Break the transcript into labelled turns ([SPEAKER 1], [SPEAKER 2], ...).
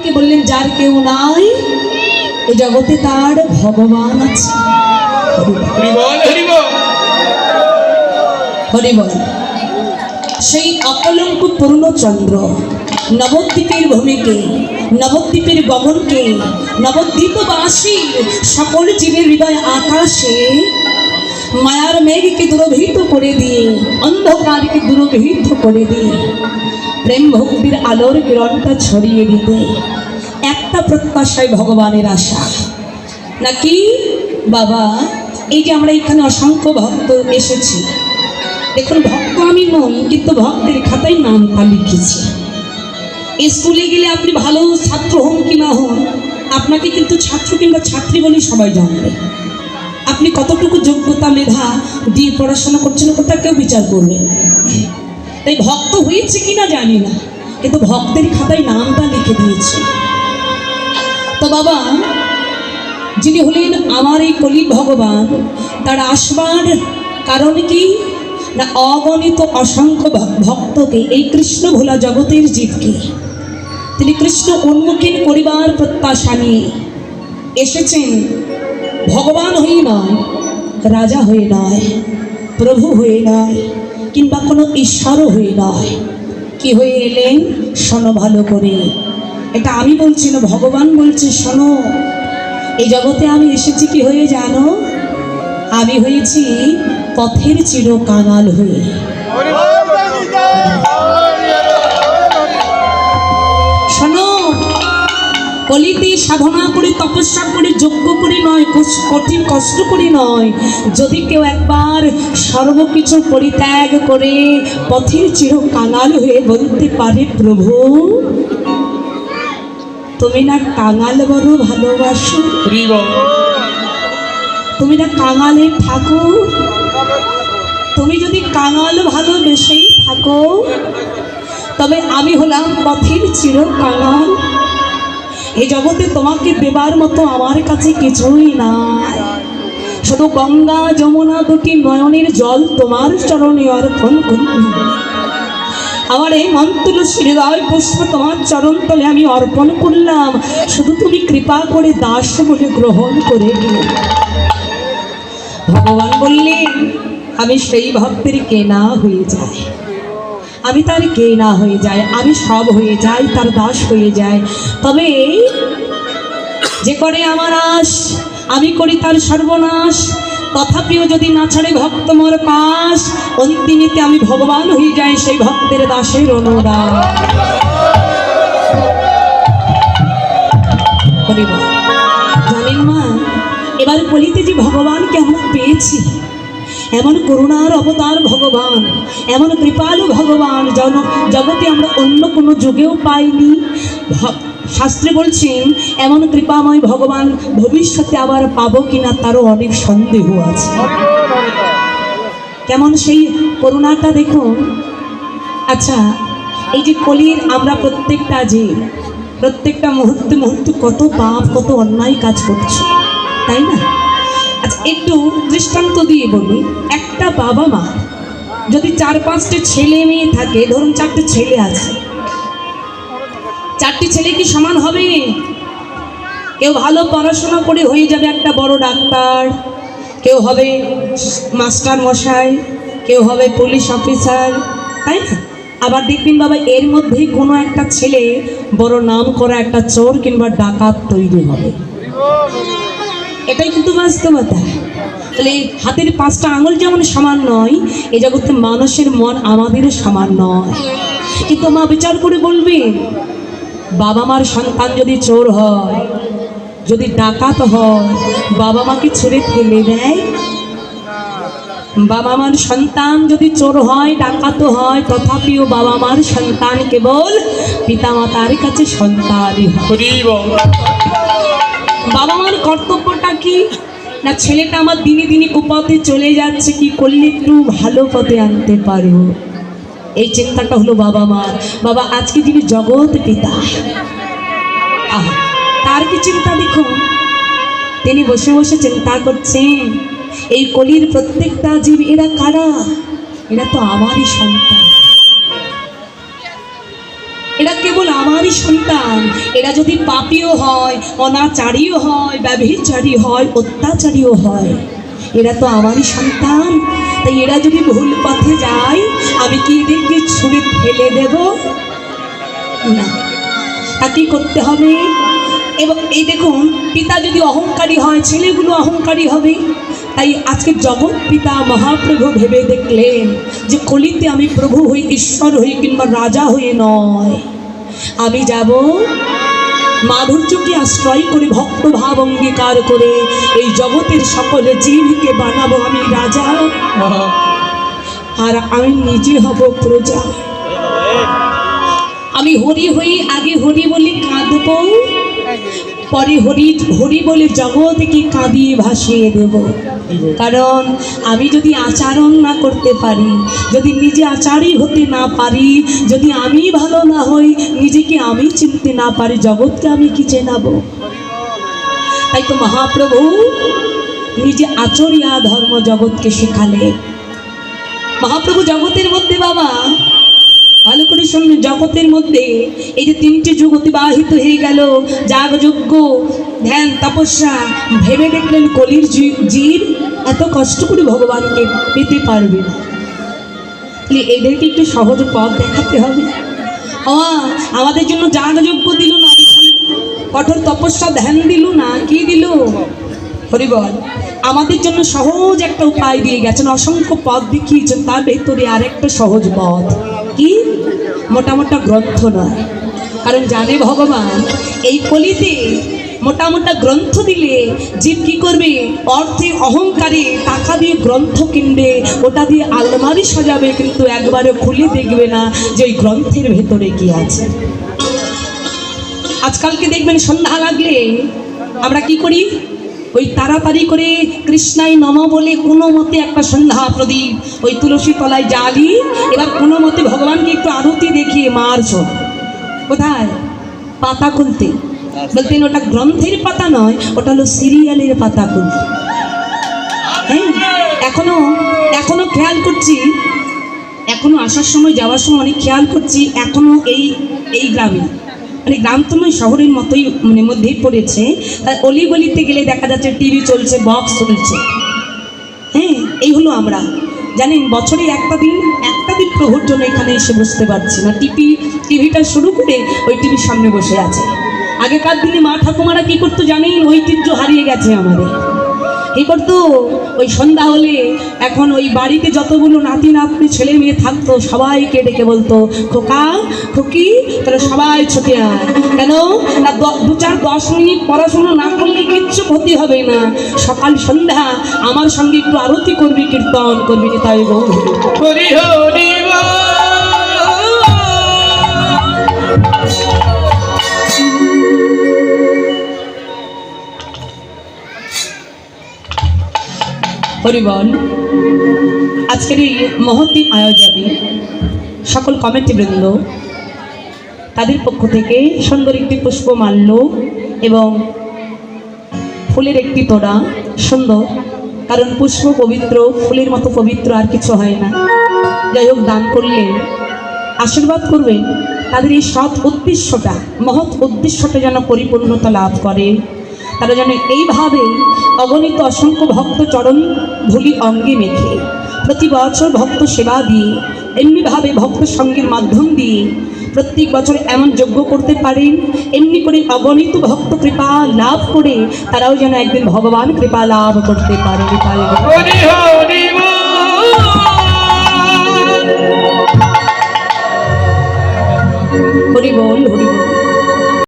[SPEAKER 1] ভগবানকে বললেন যার কেউ নাই এই জগতে তার ভগবান আছে। হরি বল। সেই অকলঙ্ক পূর্ণচন্দ্র নবদ্বীপের ভূমিকে, নবদ্বীপের গগনকে, নবদ্বীপবাসী সকল জীবের হৃদয় আকাশে মায়ার মেঘকে দূরভীত করে দিয়ে, অন্ধকারকে দূরভীত করে দিয়ে প্রেম ভক্তির আলোর কিরণটা ছড়িয়ে দিতে একটা প্রত্যাশায় ভগবানের আশা নাকি বাবা। এই যে আমরা এখানে অসংখ্য ভক্ত এসেছি, দেখুন ভক্ত আমি নই, কিন্তু ভক্তের খাতায় নামটা লিখেছি। স্কুলে গেলে আপনি ভালো ছাত্র হন কি না হন, আপনাকে কিন্তু ছাত্র কিংবা ছাত্রী বলেই সবাই জানবে। আপনি কতটুকু যোগ্যতা মেধা দিয়ে পড়াশোনা করছেন ওটা কেউ বিচার করবে। তাই ভক্ত হয়েছে কিনা জানি না, কিন্তু ভক্তের খাতায় নামটা লিখে দিয়েছে। তো বাবা যিনি হলেন আমার এই কলি ভগবান, তার আসবার কারণ কি না অগণিত অসংখ্য ভক্তকে, এই কৃষ্ণ ভোলা জগতের জীবকে তিনি কৃষ্ণ উন্মুখীন করিবার প্রত্যাশা নিয়ে এসেছেন। ভগবান হয়ে নয়, রাজা হয়ে নয়, প্রভু হয়ে নয়, কিংবা কোনো ঈশ্বরও হয়ে নয়। কি হয়ে এলেন শোনো ভালো করে, এটা আমি বলছি না, ভগবান বলছে শোনো। এই জগতে আমি এসেছি কি হয়ে জানো? আমি হয়েছি পথের চির কাঙাল হয়ে। শোনো, কলিতে সাধনা করে, তপস্যা করে, যজ্ঞ করে নয়, কঠিন কষ্ট করে নয়, যদি কেউ একবার সর্বকিছু পরিত্যাগ করে পথের চির কাঙাল হয়ে বলতে পারে প্রভু তুমি না কাঙাল বড় ভালোবাসো, তুমি না কাঙালের ঠাকুর, তুমি যদি কাঙাল ভালোবেসেই থাকো তবে আমি হলাম পথের চির কাঙাল। এই জগতে তোমাকে দেবার মতো আমার কাছে কিছুই নাই, শুধু গঙ্গা যমুনা দুটি নয়নের জল তোমার চরণে অর্পণ করলাম। আমার এই মন্তুলসী হৃদয় পুষ্প তোমার চরণ তলে আমি অর্পণ করলাম, শুধু তুমি কৃপা করে দাস বলে গ্রহণ করে নিও। ভগবান বললেন আমি সেই ভক্তের কেনা হয়ে যাই, আমি তার কেনা হয়ে যাই, আমি সব হয়ে যাই, তার দাস হয়ে যায়। তবে যে করে আমার আশ, আমি করি তার সর্বনাশ, তথাপিও যদি না ছাড়ে ভক্ত মোর পাশ, অন্তিমেতে আমি ভগবান হয়ে যাই সেই ভক্তের দাসের অনুদান। জানেন মা, এবার কলিতে যে ভগবানকে আমরা পেয়েছি, এমন করুণার অবতার ভগবান, এমন কৃপালু ভগবান জগতে আমরা অন্য কোনো যুগেও পাইনি। শাস্ত্রে বলছেন এমন কৃপাময় ভগবান ভবিষ্যতে আবার পাবো কিনা তারও অনেক সন্দেহ আছে। কেমন সেই করুণাটা দেখুন। আচ্ছা, এই যে কলির আমরা প্রত্যেকটা মুহূর্তে মুহূর্তে কত পাপ, কত অন্যায় কাজ করছি, তাই না? আচ্ছা, একটু দৃষ্টান্ত দিয়ে বলি। একটা বাবা মা যদি 4-5টে ছেলে মেয়ে থাকে, ধরুন 4টে ছেলে আছে, 4টি ছেলে কি সমান হবে? কেউ ভালো পড়াশোনা করে হয়ে যাবে একটা বড় ডাক্তার, কেউ হবে মাস্টার মশাই, কেউ হবে পুলিশ অফিসার, তাই না? আবার দেখবেন বাবা এর মধ্যেই কোনো একটা ছেলে বড় নাম করা একটা চোর কিংবা ডাকাত তৈরি হবে। এটাই কিন্তু বাস্তবতা। তাহলে হাতের 5টা আঙুল যেমন সমান নয়, এই জগতে মানুষের মন আমাদেরও সমান নয়। কিন্তু মা বিচার করে বলবেন, বাবা মার সন্তান যদি চোর হয়, যদি ডাকাত হয়, বাবা মাকে ছেড়ে ফেলে দেয়? বাবা মার সন্তান যদি চোর হয়, ডাকাত হয়, তথাপিও বাবা মার সন্তান কেবল পিতামাতার কাছে সন্তান। বাবা মার কর্তব্যটা কি না, ছেলেটা আমার দিনে দিনে কুপথে চলে যাচ্ছে, কি করলে একটু ভালো পথে আনতে পারবো, এই চিন্তাটা হলো বাবা মার। বাবা আজকে যিনি জগৎ পিতা, তার কি চিন্তা দেখুন। তিনি বসে বসে চিন্তা করছেন এই কলির প্রত্যেকটা জীব এরা কারা? এরা তো আমারই সন্তান। এরা কেবল আমারই সন্তান। এরা যদি পাপীও হয়, অনাচারীও হয়, ব্যভিচারী হয়, অত্যাচারীও হয়, এরা তো আমারই সন্তান। তাই এরা যদি ভুল পথে যায়, আমি কি এদেরকে ছুঁড়ে ফেলে দেব? না, তা কি করতে হবে? এবং এই দেখুন, পিতা যদি অহংকারী হয়, ছেলেগুলো অহংকারী হবে। তাই আজকে জগৎ পিতা মহাপ্রভু ভেবে দেখলেন যে কলিতে আমি প্রভু হই, ঈশ্বর হই, কিংবা রাজা হয়ে নয়, আমি যাব মাধুর্যকে আশ্রয় করে, ভক্ত ভাব অঙ্গীকার করে এই জগতের সকল জীবকে বানাবো আমি রাজা, আর আমি নিজে হব প্রজা। আমি হরি হই, আগে হরি বলে কাঁদব, পরে হরি হরি বলে জগৎকে কাঁদিয়ে ভাসিয়ে দেব। কারণ আমি যদি আচরণ না করতে পারি, যদি নিজে আচারই হতে না পারি, যদি আমি ভালো না হই, নিজেকে আমি চিনতে না পারি, জগৎকে আমি কি চেনাবো? তাই তো মহাপ্রভু নিজে আচরিয়া ধর্ম জগৎকে শেখালে। মহাপ্রভু জগতের মধ্যে, বাবা ভালো করে শুনবে, জগতের মধ্যে এই যে তিনটি যুগ অতিবাহিত হয়ে গেল, যাগযজ্ঞ, ধ্যান, তপস্যা, ভেবে দেখলেন কলির জীব এত কষ্ট করে ভগবানকে পেতে পারবে না। এদেরকে একটু সহজ পথ দেখাতে হবে। আমাদের জন্য যাগযজ্ঞ দিল না, কঠোর তপস্যা ধ্যান দিল না, কি দিল? হরিবল। আমাদের জন্য সহজ একটা উপায় দিয়ে গেছেন, অসংখ্য পথ দেখিয়েছেন, তার ভেতরে আর একটা সহজ পথ কি? মোটা মোটা গ্রন্থ নয়। কারণ জানে ভগবান এই কলিতে মোটা মোটা গ্রন্থ দিলে জীব কি করবে? অর্থে অহংকারে টাকা দিয়ে গ্রন্থ কিনবে, ওটা দিয়ে আলমারি সাজাবে, কিন্তু একবারে খুলে দেখবে না যে ওই গ্রন্থের ভেতরে কি আছে। আজকালকে দেখবেন সন্ধ্যা লাগলে আমরা কি করি? ওই তাড়াতাড়ি করে কৃষ্ণাই নম বলে কোনো মতে একটা সন্ধ্যা প্রদীপ ওই তুলসী তলায় জ্বালি, এবার কোনো মতে ভগবানকে একটু আরতি দেখিয়ে মারছ। কোথায়? পাতা খুলতে। বলতেন ওটা গ্রন্থের পাতা নয়, ওটা হলো সিরিয়ালের পাতা খুলতে। হ্যাঁ, এখনো খেয়াল করছি, এখনো আসার সময় যাওয়ার সময় অনেক খেয়াল করছি, এখনো এই গ্রামে, মানে গ্রাম তো নয়, শহরের মতোই মানে মধ্যেই পড়েছে, তাই অলি গলিতে গেলে দেখা যাচ্ছে টিভি চলছে, বক্স চলছে। হ্যাঁ, এই হলো আমরা। জানেন, বছরে একটা দিন প্রভুর জন্য এখানে এসে বসতে পারছি না। টিভিটা শুরু করে ওই টিভির সামনে বসে আছে। আগেকার দিনে মা ঠাকুমারা কি করতো জানেন? ঐতিহ্য হারিয়ে গেছে আমাদের। কি করতো? ওই সন্ধ্যা হলে এখন ওই বাড়িতে যতগুলো নাতি নাতনি ছেলে মেয়ে থাকতো সবাইকে ডেকে বলতো, খোকা খুকি তাহলে সবাই ছুটে আয়। কেন না? 2-4-10 মিনিট পড়াশুনো না করলে কিচ্ছু ক্ষতি হবে না। সকাল সন্ধ্যা আমার সঙ্গে একটু আরতি করবি, কীর্তন করবি, তাই গো হরি হরি হরিবল। আজকের এই মহতী আয়োজনে সকল কমিটিবৃন্দ তাদের পক্ষ থেকে সুন্দর একটি পুষ্পমাল্য এবং ফুলের একটি তোড়া, সুন্দর, কারণ পুষ্প পবিত্র, ফুলের মতো পবিত্র আর কিছু হয় না। যাই হোক, দান করলে আশীর্বাদ করবেন তাদের এই সৎ উদ্দেশ্যটা, মহৎ উদ্দেশ্যটা যেন পরিপূর্ণতা লাভ করে। তারা যেন এইভাবে অগণিত অসংখ্য ভক্ত চরণ ধুলি অঙ্গে মেখে প্রতি বছর ভক্ত সেবা দিয়ে, এমনিভাবে ভক্ত সঙ্গের মাধ্যম দিয়ে প্রত্যেক বছর এমন যজ্ঞ করতে পারেন, এমনি করে অগণিত ভক্ত কৃপা লাভ করে তারাও যেন একদিন ভগবান কৃপা লাভ করতে পারে। হরি বল, হরি বল।